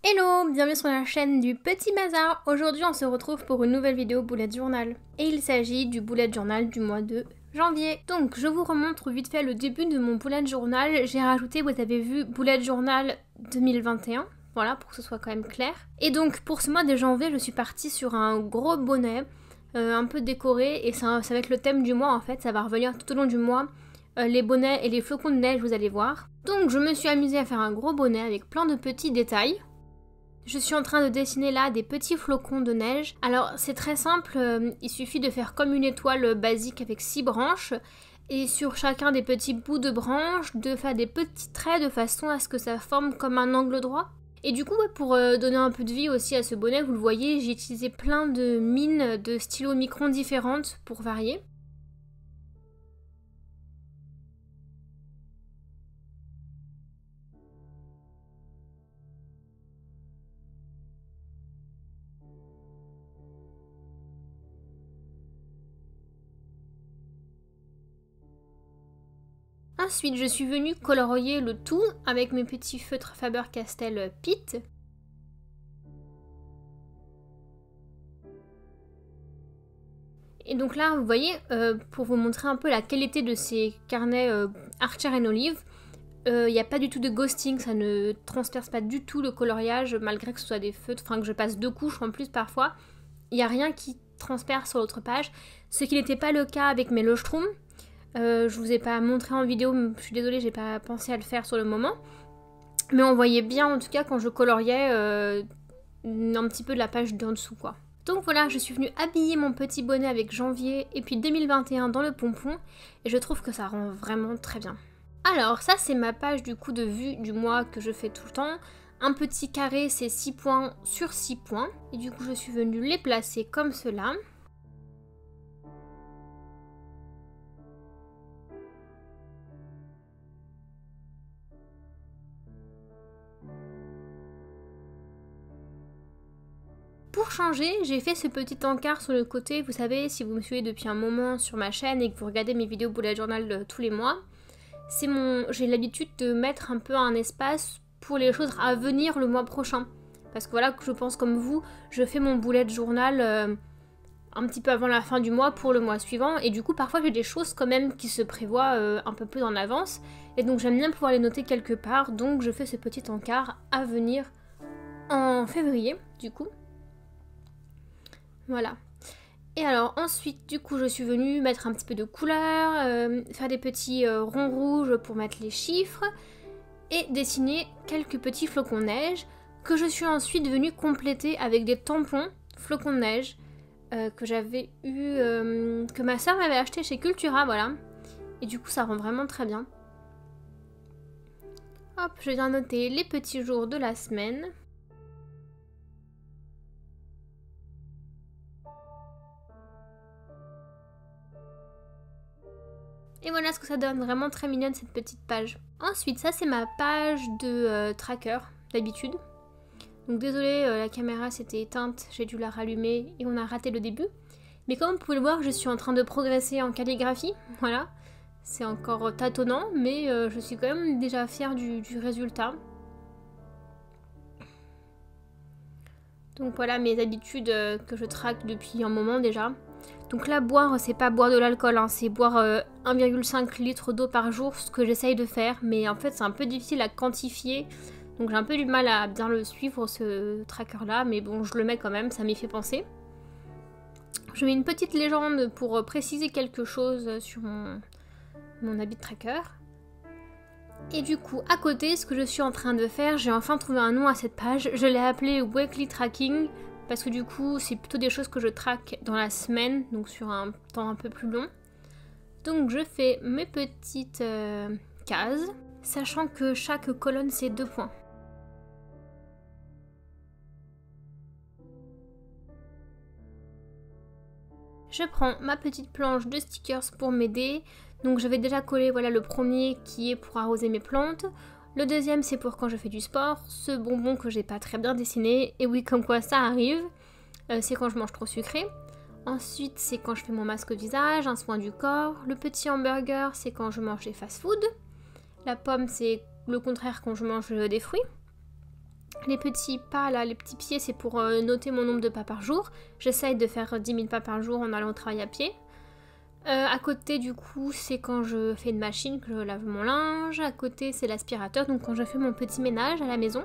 Hello, bienvenue sur la chaîne du Petit Bazar. Aujourd'hui on se retrouve pour une nouvelle vidéo bullet journal. Et il s'agit du bullet journal du mois de janvier. Donc je vous remontre vite fait le début de mon bullet journal. J'ai rajouté, vous avez vu, bullet journal 2021. Voilà, pour que ce soit quand même clair. Et donc pour ce mois de janvier, je suis partie sur un gros bonnet, un peu décoré. Et ça va être le thème du mois en fait, ça va revenir tout au long du mois. Les bonnets et les flocons de neige, vous allez voir. Donc je me suis amusée à faire un gros bonnet avec plein de petits détails. Je suis en train de dessiner là des petits flocons de neige. Alors c'est très simple, il suffit de faire comme une étoile basique avec 6 branches et sur chacun des petits bouts de branches, de faire des petits traits de façon à ce que ça forme comme un angle droit. Et du coup, pour donner un peu de vie aussi à ce bonnet, vous le voyez, j'ai utilisé plein de mines de stylos micron différentes pour varier. Ensuite, je suis venue colorier le tout avec mes petits feutres Faber-Castell Pitt. Et donc là, vous voyez, pour vous montrer un peu la qualité de ces carnets Archer & Olive, il n'y a pas du tout de ghosting, ça ne transperce pas du tout le coloriage, malgré que ce soit des feutres, enfin que je passe 2 couches en plus parfois. Il n'y a rien qui transperce sur l'autre page, ce qui n'était pas le cas avec mes Leuchtturm. Je vous ai pas montré en vidéo, je suis désolée, j'ai pas pensé à le faire sur le moment. Mais on voyait bien en tout cas quand je coloriais un petit peu de la page d'en dessous quoi. Donc voilà, je suis venue habiller mon petit bonnet avec janvier et puis 2021 dans le pompon et je trouve que ça rend vraiment très bien. Alors ça c'est ma page du coup de vue du mois que je fais tout le temps. Un petit carré c'est 6 points sur 6 points et du coup je suis venue les placer comme cela. Pour changer, j'ai fait ce petit encart sur le côté, vous savez, si vous me suivez depuis un moment sur ma chaîne et que vous regardez mes vidéos bullet journal tous les mois, j'ai l'habitude de mettre un peu un espace pour les choses à venir le mois prochain. Parce que voilà, je pense comme vous, je fais mon bullet journal un petit peu avant la fin du mois pour le mois suivant, et du coup parfois j'ai des choses quand même qui se prévoient un peu plus en avance, et donc j'aime bien pouvoir les noter quelque part, donc je fais ce petit encart à venir en février du coup. Voilà. Et alors ensuite, du coup, je suis venue mettre un petit peu de couleur, faire des petits ronds rouges pour mettre les chiffres et dessiner quelques petits flocons de neige que je suis ensuite venue compléter avec des tampons flocons de neige que j'avais eu, que ma soeur m'avait acheté chez Cultura, voilà. Et du coup, ça rend vraiment très bien. Hop, je viens noter les petits jours de la semaine. Et voilà ce que ça donne, vraiment très mignonne cette petite page. Ensuite, ça c'est ma page de tracker, d'habitude. Donc désolée, la caméra s'était éteinte, j'ai dû la rallumer et on a raté le début. Mais comme vous pouvez le voir, je suis en train de progresser en calligraphie, voilà. C'est encore tâtonnant, mais je suis quand même déjà fière du résultat. Donc voilà mes habitudes que je traque depuis un moment déjà. Donc là, boire, c'est pas boire de l'alcool, hein, c'est boire 1,5 litre d'eau par jour, ce que j'essaye de faire, mais en fait c'est un peu difficile à quantifier, donc j'ai un peu du mal à bien le suivre ce tracker-là, mais bon, je le mets quand même, ça m'y fait penser. Je mets une petite légende pour préciser quelque chose sur mon habit de tracker. Et du coup, à côté, ce que je suis en train de faire, j'ai enfin trouvé un nom à cette page, je l'ai appelée Weekly Tracking, parce que du coup, c'est plutôt des choses que je traque dans la semaine, donc sur un temps un peu plus long. Donc je fais mes petites cases, sachant que chaque colonne c'est 2 points. Je prends ma petite planche de stickers pour m'aider. Donc je vais déjà coller voilà, le premier qui est pour arroser mes plantes. Le deuxième c'est pour quand je fais du sport. Ce bonbon que j'ai pas très bien dessiné. Et oui, comme quoi ça arrive. C'est quand je mange trop sucré. Ensuite c'est quand je fais mon masque au visage, un soin du corps. Le petit hamburger c'est quand je mange des fast-food. La pomme c'est le contraire quand je mange des fruits. Les petits pas là, les petits pieds, c'est pour noter mon nombre de pas par jour. J'essaye de faire 10 000 pas par jour en allant au travail à pied. À côté du coup c'est quand je fais une machine, que je lave mon linge. À côté c'est l'aspirateur, donc quand je fais mon petit ménage à la maison.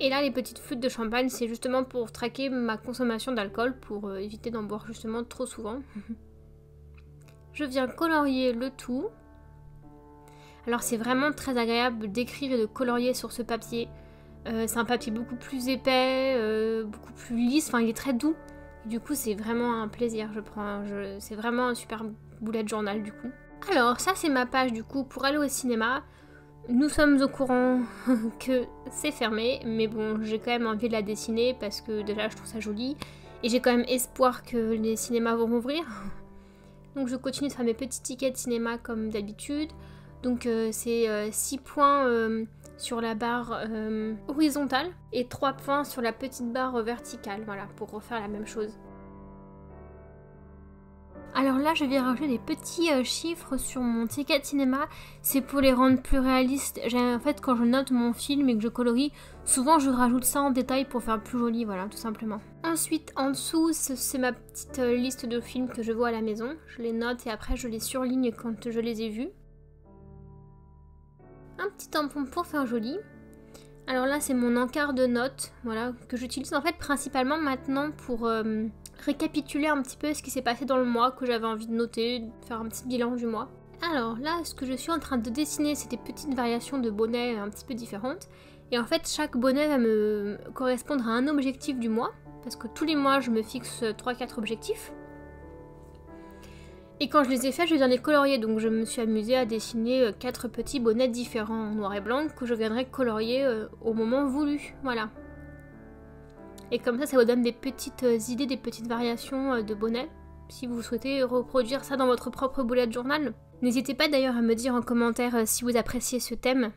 Et là les petites flûtes de champagne c'est justement pour traquer ma consommation d'alcool, pour éviter d'en boire justement trop souvent. Je viens colorier le tout. Alors c'est vraiment très agréable d'écrire et de colorier sur ce papier. C'est un papier beaucoup plus épais, beaucoup plus lisse, enfin il est très doux. Et du coup c'est vraiment un plaisir, c'est vraiment un super bullet journal du coup. Alors ça c'est ma page du coup pour aller au cinéma. Nous sommes au courant que c'est fermé, mais bon j'ai quand même envie de la dessiner parce que déjà je trouve ça joli. Et j'ai quand même espoir que les cinémas vont rouvrir. Donc je continue de faire mes petits tickets de cinéma comme d'habitude. Donc c'est 6 points sur la barre horizontale et 3 points sur la petite barre verticale, voilà, pour refaire la même chose. Alors là, je vais rajouter des petits chiffres sur mon ticket de cinéma, c'est pour les rendre plus réalistes. En fait, quand je note mon film et que je colorie, souvent je rajoute ça en détail pour faire plus joli, voilà, tout simplement. Ensuite, en dessous, c'est ma petite liste de films que je vois à la maison. Je les note et après je les surligne quand je les ai vus. Un petit tampon pour faire joli. Alors là c'est mon encart de notes, voilà, que j'utilise en fait principalement maintenant pour récapituler un petit peu ce qui s'est passé dans le mois, que j'avais envie de noter, faire un petit bilan du mois. Alors là ce que je suis en train de dessiner c'est des petites variations de bonnets un petit peu différentes. Et en fait chaque bonnet va me correspondre à un objectif du mois, parce que tous les mois je me fixe 3-4 objectifs. Et quand je les ai faits, je viens les colorier, donc je me suis amusée à dessiner 4 petits bonnets différents en noir et blanc que je viendrai colorier au moment voulu, voilà. Et comme ça vous donne des petites idées, des petites variations de bonnets, si vous souhaitez reproduire ça dans votre propre bullet journal. N'hésitez pas d'ailleurs à me dire en commentaire si vous appréciez ce thème.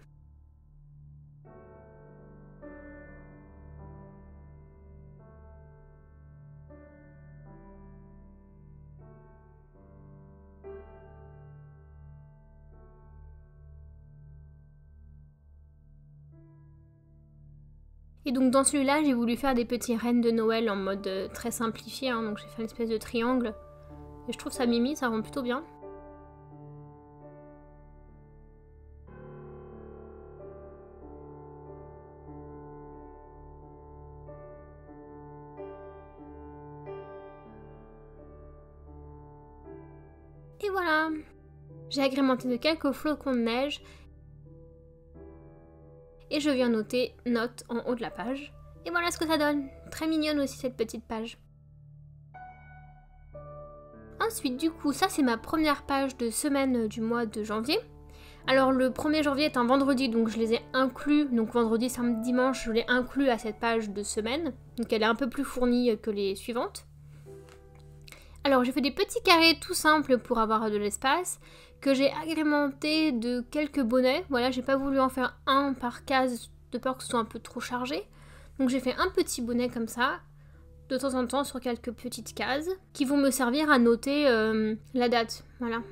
Et donc dans celui-là, j'ai voulu faire des petits rennes de Noël en mode très simplifié, hein, donc j'ai fait une espèce de triangle. Et je trouve ça mimi, ça rend plutôt bien. Et voilà! J'ai agrémenté de quelques flocons de neige. Et je viens noter note en haut de la page. Et voilà ce que ça donne. Très mignonne aussi cette petite page. Ensuite du coup ça c'est ma première page de semaine du mois de janvier. Alors le 1er janvier est un vendredi donc je les ai inclus. Donc vendredi, samedi, dimanche je l'ai inclus à cette page de semaine. Donc elle est un peu plus fournie que les suivantes. Alors j'ai fait des petits carrés tout simples pour avoir de l'espace, que j'ai agrémenté de quelques bonnets. Voilà, j'ai pas voulu en faire un par case de peur que ce soit un peu trop chargé. Donc j'ai fait un petit bonnet comme ça, de temps en temps sur quelques petites cases, qui vont me servir à noter la date. Voilà.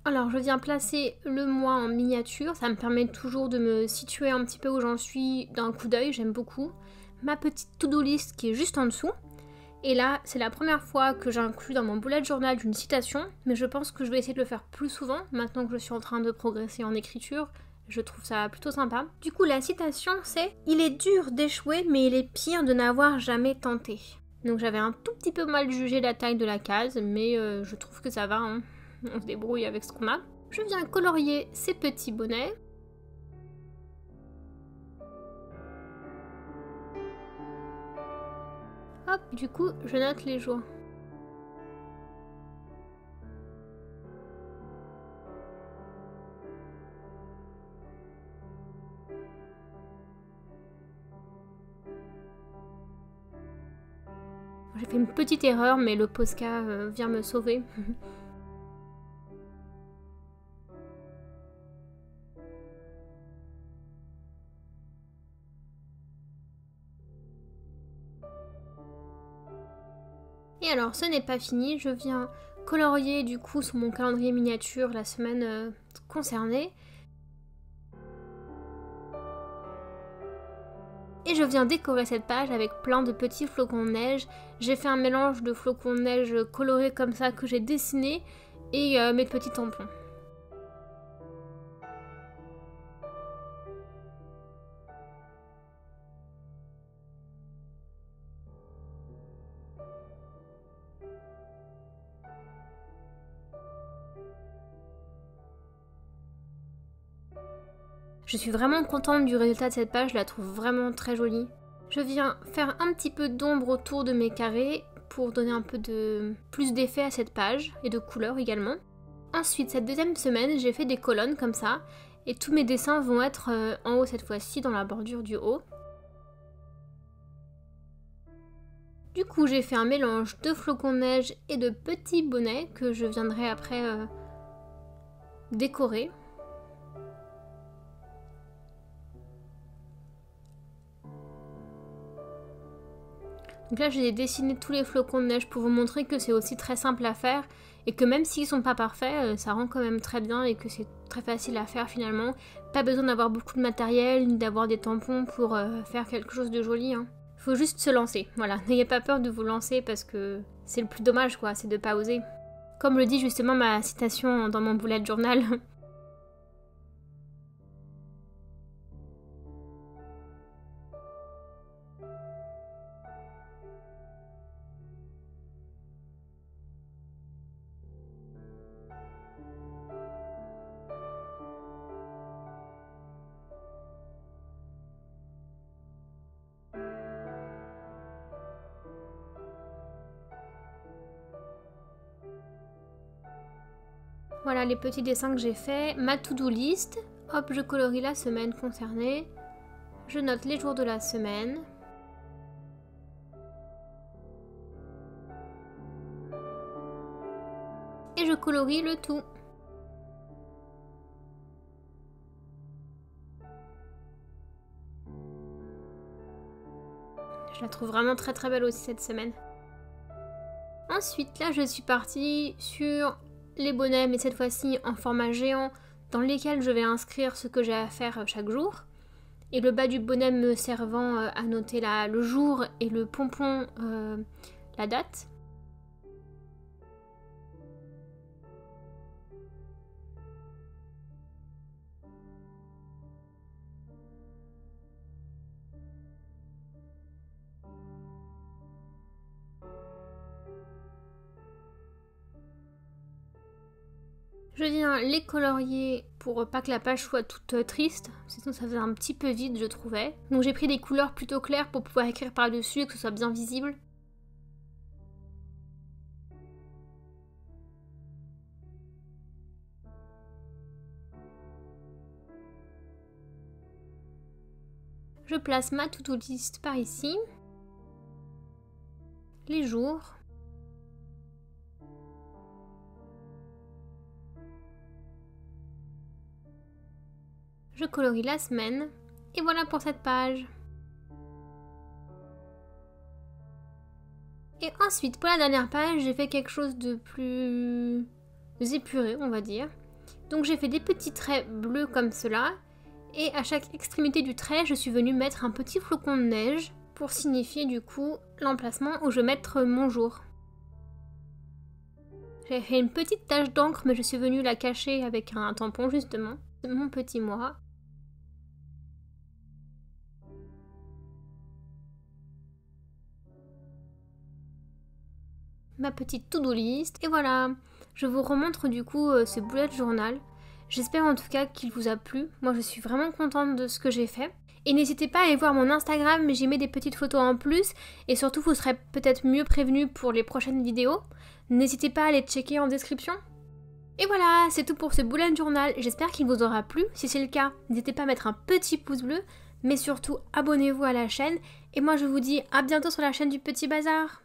Alors je viens placer le mois en miniature, ça me permet toujours de me situer un petit peu où j'en suis d'un coup d'œil, j'aime beaucoup. Ma petite to-do list qui est juste en dessous. Et là, c'est la première fois que j'inclus dans mon bullet journal une citation, mais je pense que je vais essayer de le faire plus souvent, maintenant que je suis en train de progresser en écriture. Je trouve ça plutôt sympa. Du coup, la citation c'est « Il est dur d'échouer, mais il est pire de n'avoir jamais tenté ». Donc j'avais un tout petit peu mal jugé la taille de la case, mais je trouve que ça va, hein. On se débrouille avec ce qu'on a. Je viens colorier ces petits bonnets. Hop, du coup, je note les jours. J'ai fait une petite erreur, mais le Posca vient me sauver. Et alors, ce n'est pas fini, je viens colorier du coup sur mon calendrier miniature la semaine concernée. Et je viens décorer cette page avec plein de petits flocons de neige. J'ai fait un mélange de flocons de neige colorés comme ça que j'ai dessiné et mes petits tampons. Je suis vraiment contente du résultat de cette page, je la trouve vraiment très jolie. Je viens faire un petit peu d'ombre autour de mes carrés pour donner un peu de plus d'effet à cette page et de couleur également. Ensuite, cette deuxième semaine, j'ai fait des colonnes comme ça et tous mes dessins vont être en haut cette fois-ci dans la bordure du haut. Du coup, j'ai fait un mélange de flocons de neige et de petits bonnets que je viendrai après décorer. Donc là, j'ai dessiné tous les flocons de neige pour vous montrer que c'est aussi très simple à faire et que même s'ils sont pas parfaits, ça rend quand même très bien et que c'est très facile à faire finalement. Pas besoin d'avoir beaucoup de matériel ni d'avoir des tampons pour faire quelque chose de joli. Faut juste se lancer, voilà. N'ayez pas peur de vous lancer parce que c'est le plus dommage quoi, c'est de pas oser. Comme le dit justement ma citation dans mon bullet journal. Voilà les petits dessins que j'ai faits, ma to-do list, hop je colorie la semaine concernée, je note les jours de la semaine. Et je colorie le tout. Je la trouve vraiment très très belle aussi cette semaine. Ensuite là je suis partie sur les bonnets, mais cette fois-ci en format géant, dans lesquels je vais inscrire ce que j'ai à faire chaque jour. Et le bas du bonnet me servant à noter le jour et le pompon la date. Je viens les colorier pour pas que la page soit toute triste, sinon ça faisait un petit peu vide je trouvais. Donc j'ai pris des couleurs plutôt claires pour pouvoir écrire par dessus et que ce soit bien visible. Je place ma to-do list par ici. Les jours. Je colorie la semaine, et voilà pour cette page. Et ensuite, pour la dernière page, j'ai fait quelque chose de plus épuré, on va dire. Donc j'ai fait des petits traits bleus comme cela, et à chaque extrémité du trait, je suis venue mettre un petit flocon de neige pour signifier du coup l'emplacement où je vais mettre mon jour. J'ai fait une petite tache d'encre, mais je suis venue la cacher avec un tampon justement. C'est mon petit mois. Ma petite to-do list et voilà, je vous remontre du coup ce bullet journal. J'espère en tout cas qu'il vous a plu. Moi je suis vraiment contente de ce que j'ai fait. Et n'hésitez pas à aller voir mon Instagram, j'y mets des petites photos en plus et surtout vous serez peut-être mieux prévenus pour les prochaines vidéos. N'hésitez pas à les checker en description. Et voilà, c'est tout pour ce bullet journal. J'espère qu'il vous aura plu. Si c'est le cas, n'hésitez pas à mettre un petit pouce bleu, mais surtout abonnez-vous à la chaîne. Et moi je vous dis à bientôt sur la chaîne du Petit Bazar.